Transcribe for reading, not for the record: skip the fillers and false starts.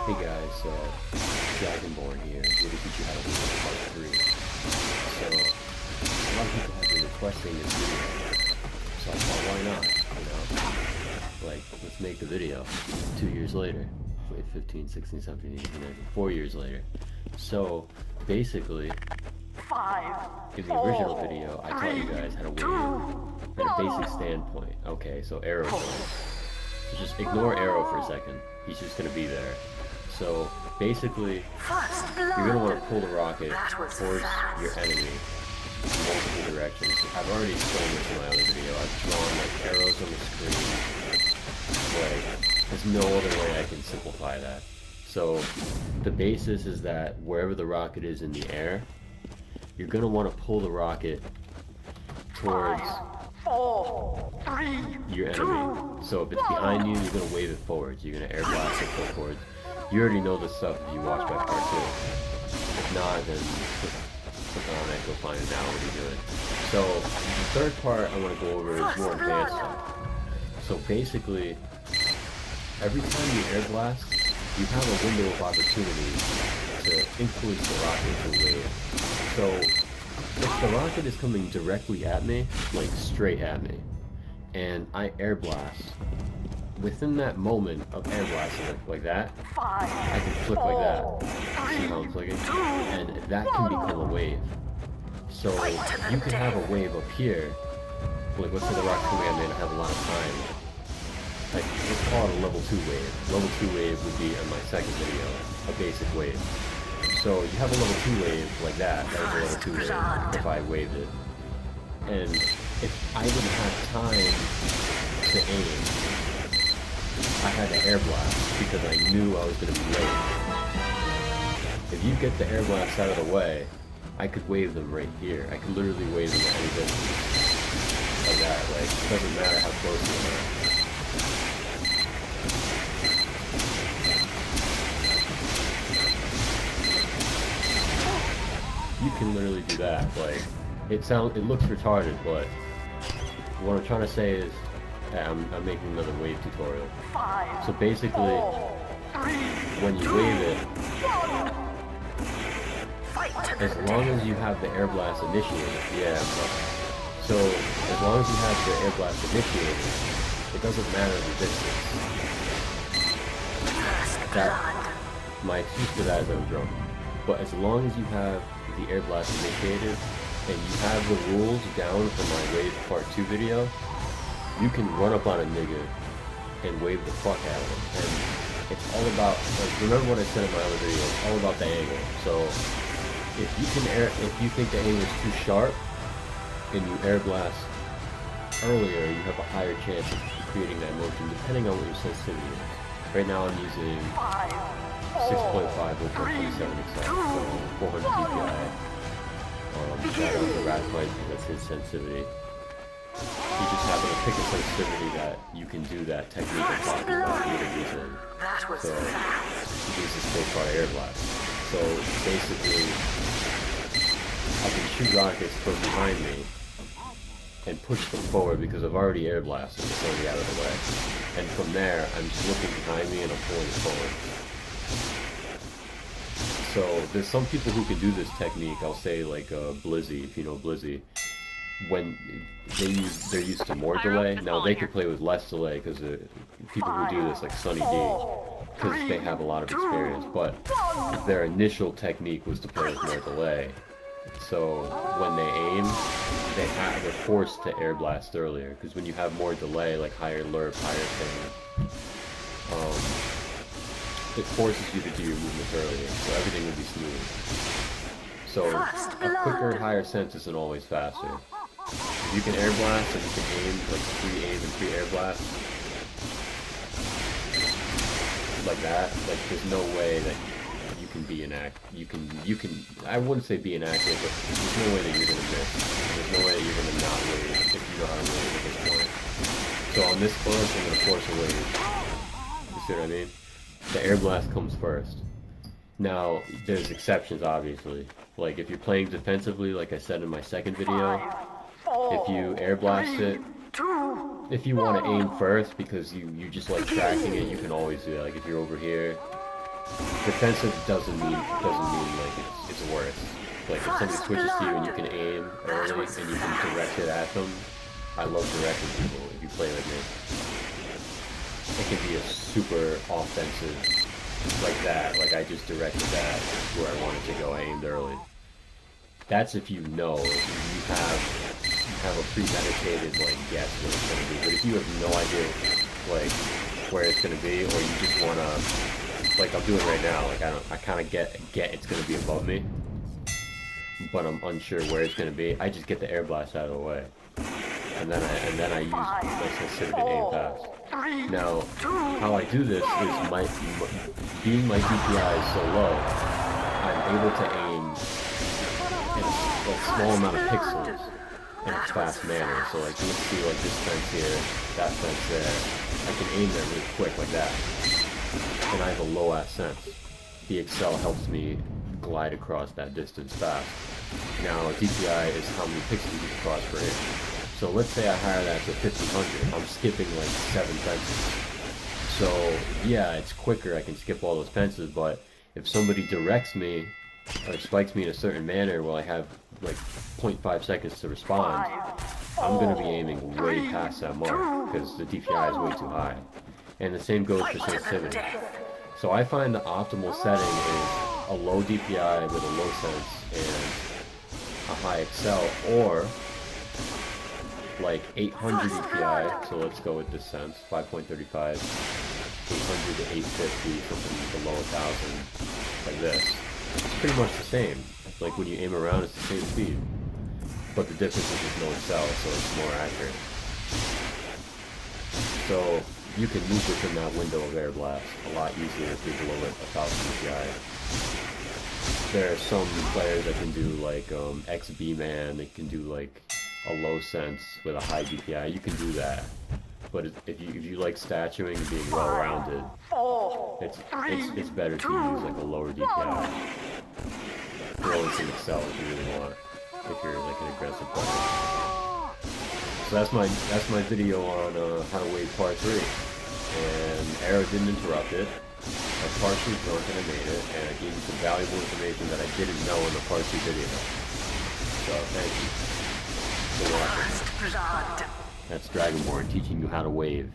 Hey guys, Dragonborn here, here to teach you how to do part 3. So, a lot of people have been requesting this video, so I thought, why not, you know? Like, let's make the video 2 years later. Wait, 15, 16, 17, 18, 19, 4 years later. So, basically, in the original video, I taught you guys how to wave at a basic standpoint. Okay, so arrow point. So just ignore arrow for a second. He's just going to be there. So basically, you're going to want to pull the rocket towards your enemy in multiple directions. I've already explained this in my other video. I've drawn like arrows on the screen. Like, there's no other way I can simplify that. So the basis is that wherever the rocket is in the air, you're going to want to pull the rocket towards your enemy. So if it's behind you, you're going to wave it forwards. You're going to air blast it forwards. You already know this stuff if you watch my part 2. If not, then click on it, go find it now what you're doing. So the third part I want to go over is more advanced stuff. So basically, every time you air blast, you have a window of opportunity to influence the rocket to wave. So if the rocket is coming directly at me, like straight at me, and I air blast, within that moment of air blasting like that, I can flick like that. See how I'm flicking? And that can become a wave. So you can have a wave up here, like let's say the rocket's coming at me and I have a lot of time. Like, let's call it a level 2 wave. Level 2 wave would be in my second video, a basic wave. So you have a level 2 wave like that, that was a level 2 wave if I waved it. And if I didn't have time to aim, I had to air blast because I knew I was going to be late. If you get the air blast out of the way, I could wave them right here. I could literally wave them at any distance. Like that, like, it doesn't matter how close you are. You can literally do that. Like, it looks retarded, but what I'm trying to say is, I'm making another wave tutorial. So basically, when you wave it, as long as you have the air blast initiated, so as long as you have the air blast initiated, it doesn't matter the distance. My excuse for that is I'm drunk. But as long as you have the air blast initiated, and you have the rules down from my wave part 2 video, you can run up on a nigga and wave the fuck out of him. And it's all about, like, remember what I said in my other video, it's all about the angle. So if you think the angle is too sharp and you air blast earlier, you have a higher chance of creating that motion depending on what your sensitivity is. Right now I'm using 6.5 with 127 exact, so 400 dpi. Shout out to Radpipe, that's his sensitivity. He just happened to pick a sensitivity that you can do that technique I'm talking about with a reason. So he uses space bar air blast. So basically, I can shoot rockets from behind me and push them forward because I've already air blasted, it's already out of the way. And from there, I'm just looking behind me and I'm pulling it forward. So there's some people who can do this technique. I'll say like Blizzy, if you know Blizzy. When they're used to more delay. Now they could play with less delay because people who do this, like Sunny D, because they have a lot of experience. But their initial technique was to play with more delay. So when they aim, they're forced to air blast earlier because when you have more delay, like higher lerp, higher thing, it forces you to do your movements earlier, so everything will be smooth. So a quicker, higher sense isn't always faster. If you can air blast and you can aim, like pre-aim and pre-air blast, like that, like there's no way that you can be I wouldn't say be inactive, but there's no way that you're gonna miss. There's no way that you're gonna not wave if you know how to wave at this point. So on this course, I'm gonna force a wave. You see what I mean? The air blast comes first. Now, there's exceptions, obviously. Like, if you're playing defensively, like I said in my second video, if you air blast it, if you want to aim first because you just like tracking it, you can always do that. Like, if you're over here defensive doesn't mean like it's worse. Like if somebody switches to you and you can aim early and you can direct it at them, I love directing people if you play with me. It can be a super offensive like that. Like I just directed that where I wanted to go. I aimed early. That's if you know, if you have a premeditated like guess what it's gonna be. But if you have no idea like where it's gonna be, or you just wanna, like I'm doing right now, like I kind of get it's gonna be above me, but I'm unsure where it's gonna be. I just get the air blast out of the way, and then I use like specific aim pass. Now, how I do this is being my DPI is so low, I'm able to aim in a small amount of pixels in a fast manner. So like let's see like this fence here, that fence there. I can aim there really quick like that. And I have a low ass sense. The Excel helps me glide across that distance fast. Now DPI is how many pixels you can cross per inch. So let's say I hire that to 1500. I'm skipping like 7 fences. So yeah, it's quicker. I can skip all those fences, but if somebody directs me or spikes me in a certain manner while I have like 0.5 seconds to respond, I'm going to be aiming way past that mark because the DPI is way too high. And the same goes for sensitivity. So I find the optimal setting is a low DPI with a low sense and a high Excel, or like 800 DPI, so let's go with this sense, 5.35, 800 to 850, something below 1000, like this. It's pretty much the same. Like when you aim around, it's the same speed. But the difference is there's no Excel, so it's more accurate. So you can move within that window of air blast a lot easier if you're below 1000 DPI. There are some players that can do like XB-Man, they can do like a low sense with a high DPI. You can do that. But if you like statuing and being well-rounded, it's better to use like a lower DPI. Throw in some Excel if you really want, if you're like an aggressive player. So that's my video on how to wave part 3. And Arrow didn't interrupt it. I partially drunk and I made it, and I gave you some valuable information that I didn't know in the part 2 video. So thank you for watching. That's Dragonborn teaching you how to wave.